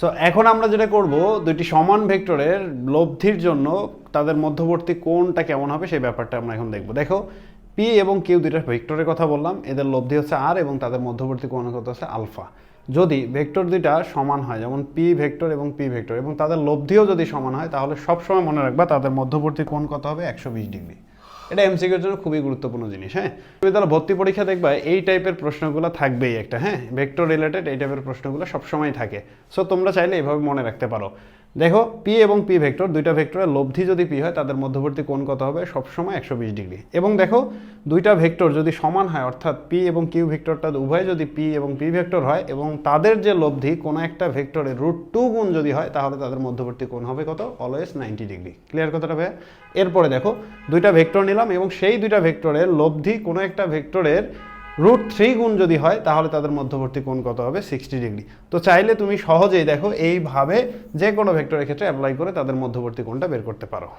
So এখন আমরা যেটা করব, দুইটি সমান ভেক্টরের লব্ধির জন্য তাদের মধ্যবর্তী কোণটা কেমন হবে সেই ব্যাপারটা আমরা এখন দেখব। দেখো পি এবং কিউ দুইটা ভেক্টরের কথা বললাম, এদের লব্ধি হচ্ছে আর এবং তাদের মধ্যবর্তী কোণ কত হচ্ছে আলফা। যদি ভেক্টর দুইটা সমান হয়, যেমন পি ভেক্টর এবং পি ভেক্টর, এবং তাদের লব্ধিও যদি সমান হয়, তাহলে সবসময় মনে রাখবা তাদের মধ্যবর্তী কোণ কত হবে 120 ডিগ্রি। এটা এমসিকিউর জন্য খুবই গুরুত্বপূর্ণ জিনিস। হ্যাঁ, তুমি তাহলে ভর্তি পরীক্ষা দেখবা এই টাইপের প্রশ্নগুলো থাকবেই একটা। হ্যাঁ, ভেক্টর রিলেটেড এই টাইপের প্রশ্নগুলো সবসময় থাকে। সো তোমরা চাইলে এভাবে মনে রাখতে পারো। দেখো পি এবং পি ভেক্টর দুইটা ভেক্টরের লব্ধি যদি পি হয়, তাদের মধ্যবর্তী কোণ কত হবে সবসময় 120 ডিগ্রি। এবং দেখো দুইটা ভেক্টর যদি সমান হয়, অর্থাৎ পি এবং কিউ ভেক্টরটা উভয় যদি পি এবং পি ভেক্টর হয় এবং তাদের যে লব্ধি কোনো একটা ভেক্টরের √2 গুণ যদি হয়, তাহলে তাদের মধ্যবর্তী কোণ হবে কত, অলওয়েজ 90 ডিগ্রি। ক্লিয়ার কথাটা ভাইয়া? এরপরে দেখো দুইটা ভেক্টর নিলাম এবং সেই দুইটা ভেক্টরের লব্ধি কোনো একটা ভেক্টরের √3 গুণ যদি হয়, তাহলে তাদের মধ্যবর্তী কোণ কত হবে 60 ডিগ্রি। তো চাইলে তুমি সহজেই দেখো এইভাবে যে কোনো ভেক্টরের ক্ষেত্রে অ্যাপ্লাই করে তাদের মধ্যবর্তী কোণটা বের করতে পারো।